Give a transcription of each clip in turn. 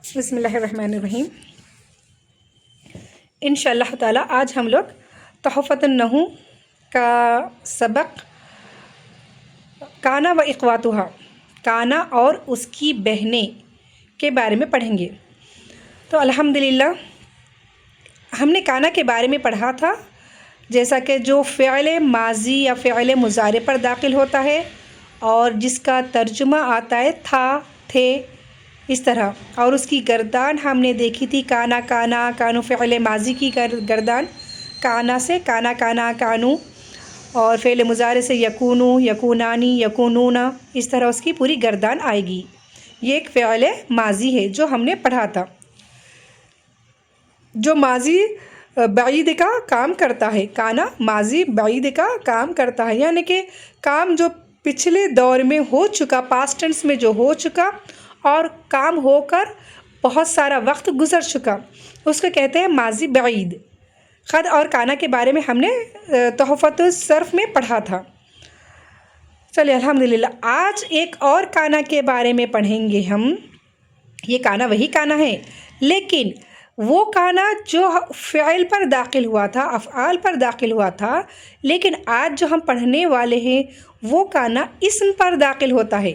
بسم اللہ الرحمن الرحیم۔ انشاءاللہ تعالیٰ آج ہم لوگ تحفۃ النحو کا سبق کانا و اخواتہا، کانا اور اس کی بہنیں کے بارے میں پڑھیں گے۔ تو الحمدللہ ہم نے کانا کے بارے میں پڑھا تھا، جیسا کہ جو فعل ماضی یا فعل مضارع پر داخل ہوتا ہے اور جس کا ترجمہ آتا ہے تھا، تھے، اس طرح، اور اس کی گردان ہم نے دیکھی تھی کانا کانا کانو، فعل ماضی کی گردان کانا سے کانا کانا کانو، اور فعل مضارع سے یکونو یکونانی یکونونا، اس طرح اس کی پوری گردان آئے گی۔ یہ ایک فعل ماضی ہے جو ہم نے پڑھا تھا، جو ماضی بعید کا کام کرتا ہے۔ کانا ماضی بعید کا کام کرتا ہے، یعنی کہ کام جو پچھلے دور میں ہو چکا، پاسٹ ٹینس میں جو ہو چکا اور کام ہو کر بہت سارا وقت گزر چکا، اس کو کہتے ہیں ماضی بعید۔ قد اور کانا کے بارے میں ہم نے تحفۃ الصرف میں پڑھا تھا۔ چلیے الحمدللہ آج ایک اور کانا کے بارے میں پڑھیں گے ہم۔ یہ کانا وہی کانا ہے، لیکن وہ کانا جو فعل پر داخل ہوا تھا، افعال پر داخل ہوا تھا، لیکن آج جو ہم پڑھنے والے ہیں وہ کانا اسم پر داخل ہوتا ہے۔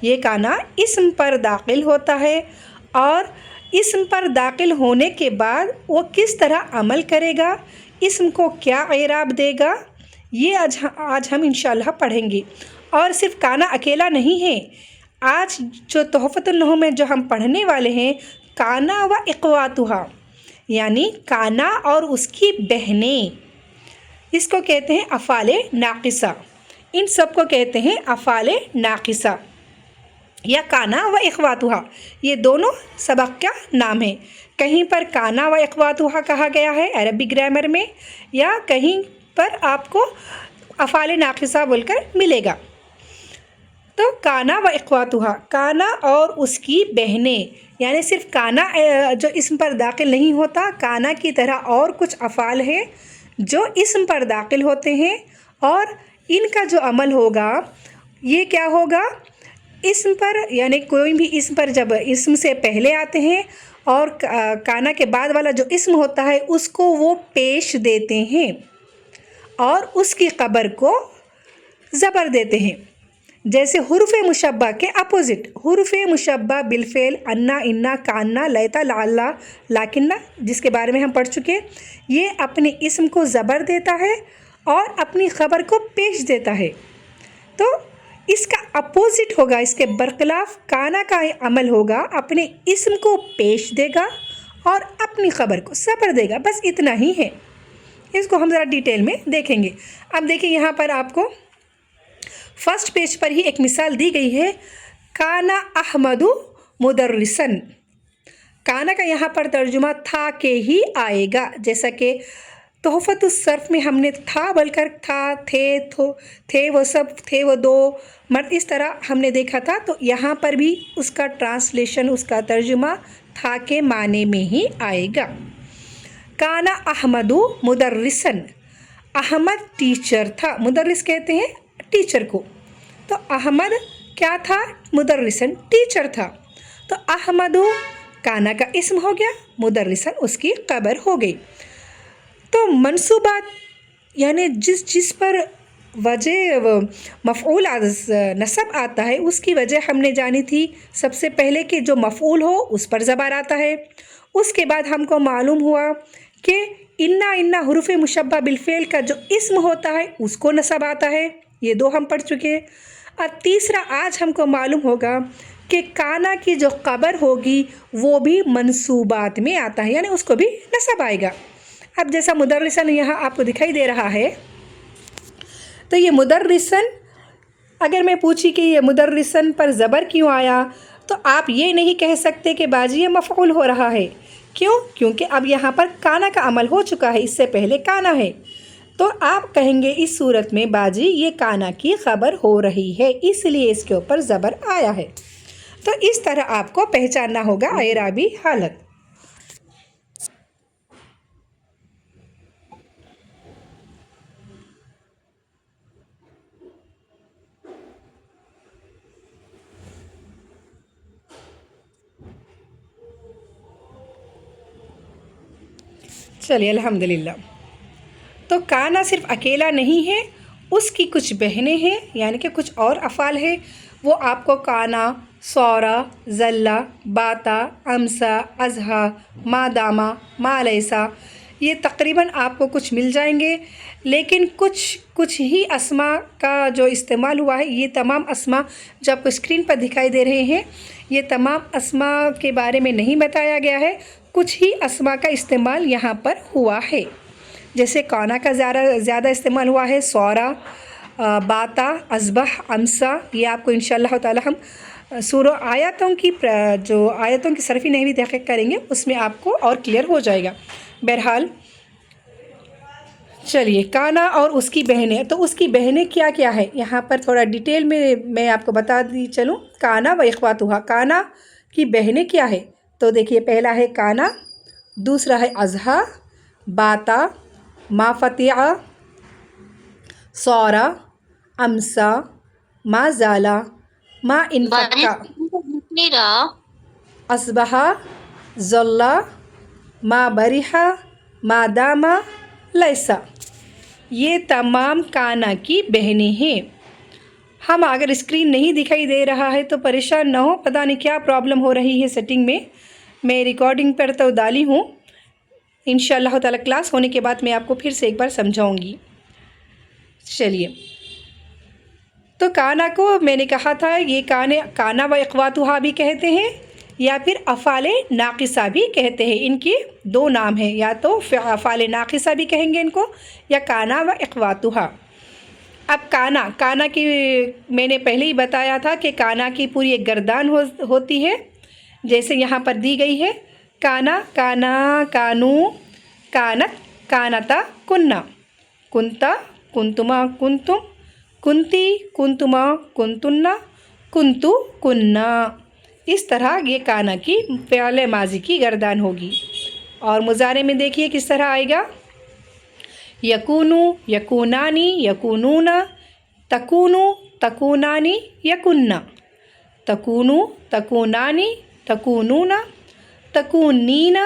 یہ کانا اسم پر داخل ہوتا ہے، اور اسم پر داخل ہونے کے بعد وہ کس طرح عمل کرے گا، اسم کو کیا اعراب دے گا، یہ آج ہم انشاءاللہ پڑھیں گے۔ اور صرف کانا اکیلا نہیں ہے، آج جو تحفۃ النحو میں جو ہم پڑھنے والے ہیں کانا و اخواتہا، یعنی کانا اور اس کی بہنیں، اس کو کہتے ہیں افعال ناقصہ۔ ان سب کو کہتے ہیں افعال ناقصہ یا کانا و اخواتہا، یہ دونوں سبق کا نام ہے۔ کہیں پر کانا و اخواتہا کہا گیا ہے عربی گرامر میں، یا کہیں پر آپ کو افعال ناقصہ بول کر ملے گا۔ تو کانا و اخواتہا، کانا اور اس کی بہنیں، یعنی صرف کانا جو اسم پر داخل نہیں ہوتا، کانا کی طرح اور کچھ افعال ہیں جو اسم پر داخل ہوتے ہیں، اور ان کا جو عمل ہوگا یہ کیا ہوگا، اسم پر، یعنی کوئی بھی اسم پر جب اسم سے پہلے آتے ہیں اور کانا کے بعد والا جو اسم ہوتا ہے اس کو وہ پیش دیتے ہیں اور اس کی خبر کو زبر دیتے ہیں۔ جیسے حروف مشبہ کے اپوزٹ، حروف مشبہ بالفعل انا انا کانا لیتا لعلہ لیکنہ، جس کے بارے میں ہم پڑھ چکے، یہ اپنے اسم کو زبر دیتا ہے اور اپنی خبر کو پیش دیتا ہے۔ تو اس کا اپوزٹ ہوگا، اس کے برخلاف کانا کا عمل ہوگا، اپنے اسم کو پیش دے گا اور اپنی خبر کو زبر دے گا، بس اتنا ہی ہے۔ اس کو ہم ذرا ڈیٹیل میں دیکھیں گے۔ اب دیکھیں یہاں پر آپ کو فرسٹ پیج پر ہی ایک مثال دی گئی ہے، کانا احمد مدرسن۔ کانا کا یہاں پر ترجمہ تھا کہ ہی آئے گا، جیسا کہ تحفۃ الصرف میں ہم نے تھا بول کر تھا، تھے وہ سب، تھے وہ دو مرد، اس طرح ہم نے دیکھا تھا۔ تو یہاں پر بھی اس کا ٹرانسلیشن، اس کا ترجمہ تھا کے معنی میں ہی آئے گا۔ کانا احمد مدرسن، احمد ٹیچر تھا، مدرس کہتے ہیں ٹیچر کو، تو احمد کیا تھا، مدرسن ٹیچر تھا۔ تو احمد کانا کا اسم ہو گیا، مدرسن اس کی خبر ہو گئی۔ تو منصوبات، یعنی جس پر وجہ مفعول نصب آتا ہے اس کی وجہ ہم نے جانی تھی سب سے پہلے کہ جو مفعول ہو اس پر زبر آتا ہے۔ اس کے بعد ہم کو معلوم ہوا کہ انا انا حروف مشبہ بالفعل کا جو اسم ہوتا ہے اس کو نصب آتا ہے، یہ دو ہم پڑھ چکے۔ اور تیسرا آج ہم کو معلوم ہوگا کہ کانا کی جو خبر ہوگی وہ بھی منصوبات میں آتا ہے، یعنی اس کو بھی نصب آئے گا۔ اب جیسا مدرسن یہاں آپ کو دکھائی دے رہا ہے، تو یہ مدرسن، اگر میں پوچھی کہ یہ مدرسن پر زبر کیوں آیا، تو آپ یہ نہیں کہہ سکتے کہ باجی یہ مفعول ہو رہا ہے۔ کیوں؟ کیونکہ اب یہاں پر کانا کا عمل ہو چکا ہے، اس سے پہلے کانا ہے، تو آپ کہیں گے اس صورت میں باجی یہ کانا کی خبر ہو رہی ہے، اس لیے اس کے اوپر زبر آیا ہے۔ تو اس طرح آپ کو پہچاننا ہوگا اعرابی حالت۔ چلیے الحمدللہ. تو کانا صرف اکیلا نہیں ہے، اس کی کچھ بہنیں ہیں، یعنی کہ کچھ اور افعال ہیں. وہ آپ کو کانا، سورا، ظلا، باتا، امسا، اضحا، ما داما، ما لیسا، یہ تقریباً آپ کو کچھ مل جائیں گے. لیکن کچھ ہی اسما کا جو استعمال ہوا ہے، یہ تمام اسما جو آپ کو اسکرین پر دکھائی دے رہے ہیں، یہ تمام اسما کے بارے میں نہیں بتایا گیا ہے. کچھ ہی اسما کا استعمال یہاں پر ہوا ہے. جیسے کانا کا زیادہ استعمال ہوا ہے، سورا، باتا، اصبح، امسا. یہ آپ کو انشاءاللہ تعالی ہم آیاتوں کی صرفی نحوی تحقیق کریں گے، اس میں آپ کو اور کلیئر ہو جائے گا. بہرحال چلیے، کانا اور اس کی بہنیں. تو اس کی بہنیں کیا کیا ہے یہاں پر تھوڑا ڈیٹیل میں آپ کو بتا دی چلوں. کانا و اخواتها، کانا کی بہنیں کیا ہے؟ تو دیکھیے، پہلا ہے کانا، دوسرا ہے اضحا، باتا، ما فتح، سورا، امسا، ما زالا، ما انفکا، اصبحا، ظلا، ما بریحا، ما داما، لیسا. یہ تمام کانا کی بہنیں ہیں. ہم اگر اسکرین نہیں دکھائی دے رہا ہے تو پریشان نہ ہو، پتہ نہیں کیا پرابلم ہو رہی ہے سیٹنگ میں ریکارڈنگ پر تو ڈالی ہوں. انشاءاللہ تعالی کلاس ہونے کے بعد میں آپ کو پھر سے ایک بار سمجھاؤں گی. چلیے، تو کانا کو میں نے کہا تھا یہ کانا و اخواتها بھی کہتے ہیں، یا پھر افعال ناقصہ بھی کہتے ہیں. ان کے دو نام ہیں، یا تو افعال ناقصہ بھی کہیں گے ان کو، یا کانا و اخواتها. اب کانا کی میں نے پہلے ہی بتایا تھا کہ کانا کی پوری ایک گردان ہوتی ہے، جیسے یہاں پر دی گئی ہے. کانا، کانو، کانت، کانتا، کننا، کنتا، کنتما، کنتم، کنتی، کنتما، کنتنا، کنتو، کننا. اس طرح یہ کانا کی فعل ماضی کی گردان ہوگی. اور مضارع میں دیکھیے کس طرح آئے گا. یکونو، یکونانی، یکونون، تکونو، تکونانی، یکننا، تکونو، تکونانی، تکونون، تکونین،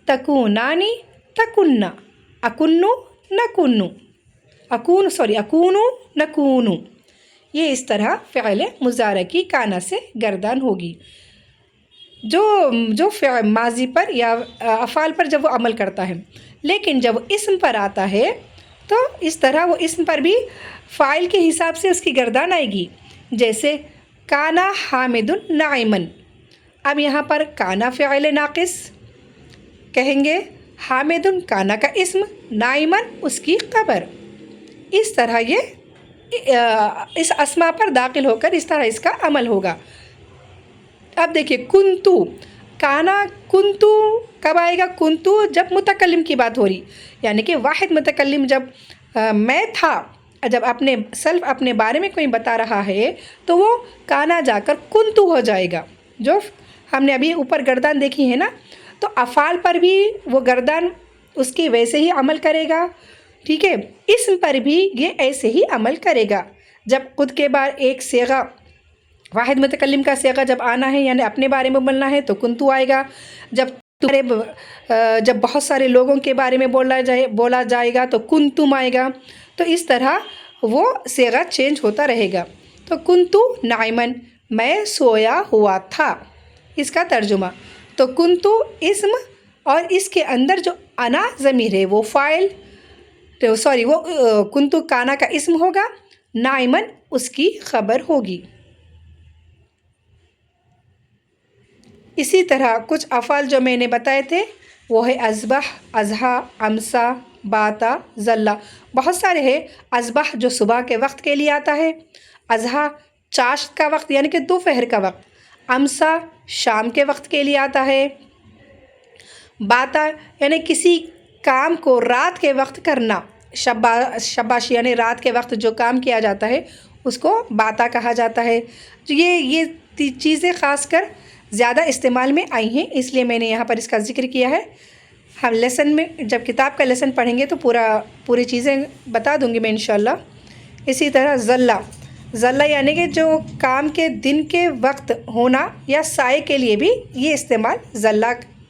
تکونانی، تکننا، اکنو، نکنو، اکونو، نکونو. یہ اس طرح فعل مضارع کی کانا سے گردان ہوگی، جو فعل ماضی پر یا افعال پر جب وہ عمل کرتا ہے. لیکن جب وہ اسم پر آتا ہے تو اس طرح وہ اسم پر بھی فاعل کے حساب سے اس کی گردان آئے گی. جیسے کانا حامد نائمن. اب یہاں پر کانا فعل ناقص کہیں گے، حامد کانا کا اسم، نائمن اس کی خبر. اس طرح یہ اس اسما پر داخل ہو کر اس طرح اس کا عمل ہوگا. اب دیکھیے، کنتو، کانا کنتو کب آئے گا؟ کنتو جب متکلم کی بات ہو رہی، یعنی کہ واحد متکلم جب میں تھا، جب اپنے بارے میں کوئی بتا رہا ہے تو وہ کانا جا کر کنتو ہو جائے گا. جو ہم نے ابھی اوپر گردان دیکھی ہے نا، تو افعال پر بھی وہ گردان اس کی ویسے ہی عمل کرے گا. ٹھیک ہے، اسم پر بھی یہ ایسے ہی عمل کرے گا. جب خود کے بار ایک صیغہ، واحد متکلم کا صیغہ جب آنا ہے، یعنی اپنے بارے میں بولنا ہے تو کنتو آئے گا. جب بہت سارے لوگوں کے بارے میں بولا جائے گا تو کنتم آئے گا. تو اس طرح وہ صیغہ چینج ہوتا رہے گا. تو کنتو نائمن، میں سویا ہوا تھا، اس کا ترجمہ. تو کنتو اسم، اور اس کے اندر جو انا ضمیر ہے وہ فاعل، وہ کنتو کانا کا اسم ہوگا، نائمن اس کی خبر ہوگی. اسی طرح کچھ افعال جو میں نے بتائے تھے وہ ہے اصبح، اضحا، امسا، باتا، ظلا. بہت سارے ہیں. اصبح جو صبح کے وقت کے لیے آتا ہے، اضحا چاشت کا وقت یعنی کہ دوپہر کا وقت، امسا شام کے وقت کے لیے آتا ہے، باتا یعنی کسی کام کو رات کے وقت کرنا، شباش یعنی رات کے وقت جو کام کیا جاتا ہے اس کو باتا کہا جاتا ہے. یہ چیزیں خاص کر زیادہ استعمال میں آئی ہیں، اس لیے میں نے یہاں پر اس کا ذکر کیا ہے. ہم لیسن میں جب کتاب کا لیسن پڑھیں گے تو پوری چیزیں بتا دوں گی میں انشاءاللہ. اسی طرح ظلا یعنی کہ جو کام کے دن کے وقت ہونا یا سائے کے لیے بھی یہ استعمال ظلا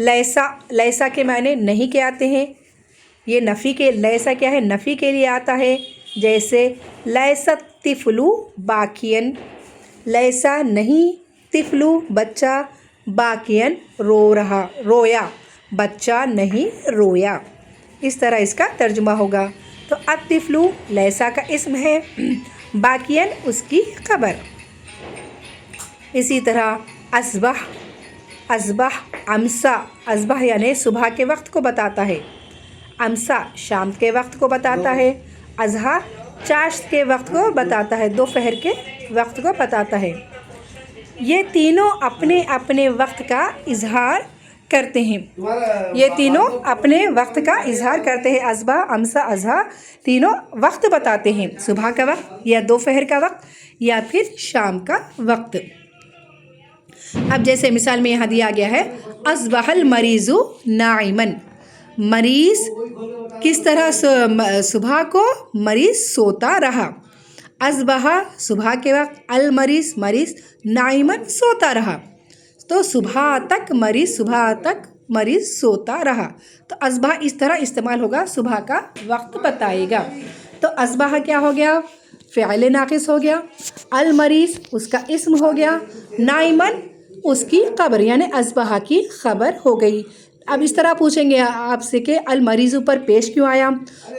لیسا، لیسا کے معنی نہیں کے آتے ہیں، یہ نفی کے، لیسا کیا ہے؟ نفی کے لیے آتا ہے، جیسے لیسا طفلو باکین، لیسا نہیں، طفلو بچہ، باکین رویا، بچہ نہیں رویا، اس طرح اس کا ترجمہ ہوگا۔ تو الطفلو لیسا کا اسم ہے، باکین اس کی خبر۔ اسی طرح اصبح، اصبح، امسا، اصبح یعنی صبح کے وقت کو بتاتا ہے، امسا شام کے وقت کو بتاتا ہے، اضحیٰ چاشت کے وقت کو بتاتا ہے، دوپہر کے وقت کو بتاتا ہے۔ یہ تینوں اپنے اپنے وقت کا اظہار کرتے ہیں، یہ تینوں اپنے وقت کا اظہار کرتے ہیں، اصبح، امسا، اضحیٰ تینوں وقت بتاتے ہیں، صبح کا وقت یا دوپہر کا وقت یا پھر شام کا وقت۔ اب جیسے مثال میں یہاں دیا گیا ہے اصبح المریض نائما، مریض کس طرح صبح کو مریض سوتا رہا، اصبح صبح کے وقت، المریض مریض، نائما سوتا رہا، تو صبح تک مریض سوتا رہا، تو اصبح اس طرح استعمال ہوگا، صبح کا وقت بتائے گا۔ تو اصبح کیا ہو گیا؟ فعل ناقص ہو گیا، المریض اس کا اسم ہو گیا، نائمن اس کی خبر یعنی اصبح کی خبر ہو گئی۔ اب اس طرح پوچھیں گے آپ سے کہ المریض پر پیش کیوں آیا،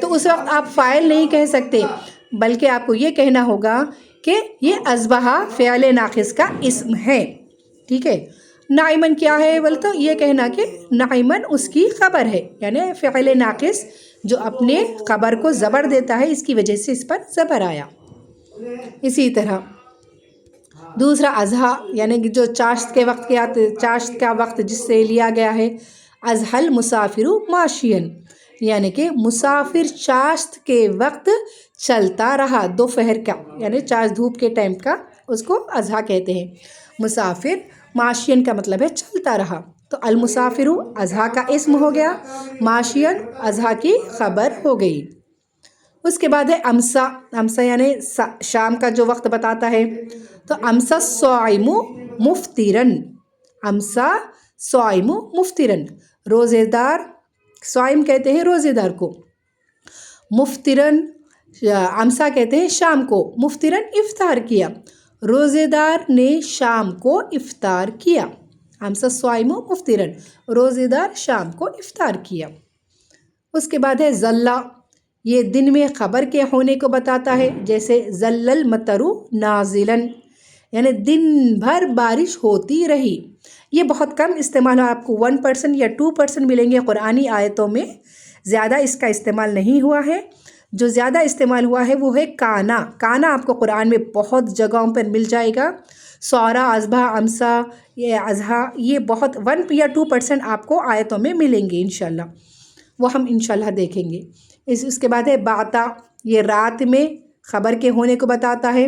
تو اس وقت آپ فاعل نہیں کہہ سکتے، بلکہ آپ کو یہ کہنا ہوگا کہ یہ اصبح فعل ناقص کا اسم ہے، ٹھیک ہے۔ نائمن کیا ہے بول تو یہ کہنا کہ نائمن اس کی خبر ہے، یعنی فعل ناقص جو اپنے خبر کو زبر دیتا ہے، اس کی وجہ سے اس پر زبر آیا۔ اسی طرح دوسرا اضحیٰ یعنی جو چاشت کے وقت چاشت کا وقت جس سے لیا گیا ہے، اضحیٰ المسافر ماشین، یعنی کہ مسافر چاشت کے وقت چلتا رہا، دوپہر کا یعنی چاشت دھوپ کے ٹائم کا اس کو اضحیٰ کہتے ہیں، مسافر ماشین کا مطلب ہے چلتا رہا، تو المسافر اضحیٰ کا اسم ہو گیا، ماشین اضحیٰ کی خبر ہو گئی۔ اس کے بعد ہے امسا، امسا یعنی شام کا جو وقت بتاتا ہے، تو امسا الصائم مفطرن، امسا صائم مفطرن، روزے دار، صائم کہتے ہیں روزے دار کو، مفطرن امسا کہتے ہیں شام کو، مفطرن افطار کیا، روزے دار نے شام کو افطار کیا، امسا الصائم مفطرن، روزے دار شام کو افطار کیا۔ اس کے بعد ہے ظلّ، یہ دن میں خبر کے ہونے کو بتاتا ہے، جیسے ظلّ المطر نازلاً، یعنی دن بھر بارش ہوتی رہی، یہ بہت کم استعمال ہے، آپ کو 1% یا 2% ملیں گے قرآنی آیتوں میں، زیادہ اس کا استعمال نہیں ہوا ہے۔ جو زیادہ استعمال ہوا ہے وہ ہے کانا، کانا آپ کو قرآن میں بہت جگہوں پر مل جائے گا، سورہ، اصبح، امسا، یہ اضحیٰ، یہ بہت 1 یا 2% آپ کو آیتوں میں ملیں گے انشاءاللہ، وہ ہم انشاءاللہ دیکھیں گے۔ اس کے بعد ہے باتا، یہ رات میں خبر کے ہونے کو بتاتا ہے،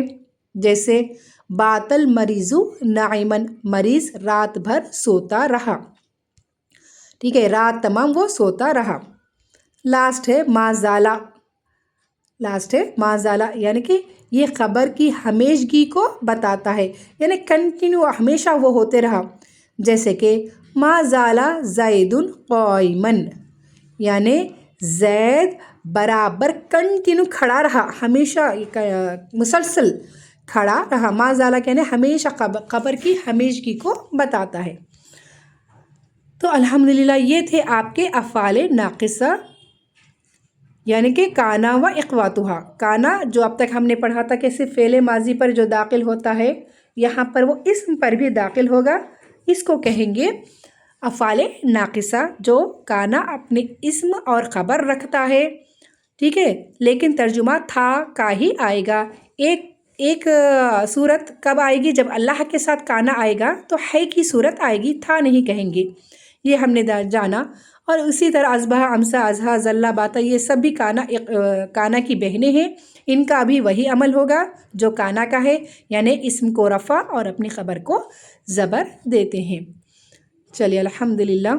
جیسے بات المریض نائمن، مریض رات بھر سوتا رہا، ٹھیک ہے، رات تمام وہ سوتا رہا۔ لاسٹ ہے مازالہ، لاسٹ ہے مازالہ یعنی کہ یہ خبر کی ہمیشگی کو بتاتا ہے، یعنی کنٹینیو ہمیشہ وہ ہوتے رہا، جیسے کہ مازالہ زید قائمن، یعنی زید برابر کنٹینیو کھڑا رہا، ہمیشہ مسلسل کھڑا رہا، مازالہ کہنے ہمیشہ خبر کی ہمیشگی کو بتاتا ہے۔ تو الحمدللہ یہ تھے آپ کے افعال ناقصہ، یعنی کہ کانا و اخواتہا۔ کانا جو اب تک ہم نے پڑھا تھا کہ صرف فعل ماضی پر جو داخل ہوتا ہے، یہاں پر وہ اسم پر بھی داخل ہوگا، اس کو کہیں گے افعال ناقصہ، جو کانا اپنے اسم اور خبر رکھتا ہے، ٹھیک ہے، لیکن ترجمہ تھا کا ہی آئے گا۔ ایک صورت کب آئے گی؟ جب اللہ کے ساتھ کانا آئے گا تو ہے کی صورت آئے گی، تھا نہیں کہیں گے، یہ ہم نے جانا۔ اور اسی طرح اصبح، امسا، اضحیٰ، ظلّ، باتا، یہ سب بھی کانا کی بہنیں ہیں، ان کا بھی وہی عمل ہوگا جو کانا کا ہے، یعنی اسم کو رفع اور اپنی خبر کو زبر دیتے ہیں۔ چلیے الحمدللہ۔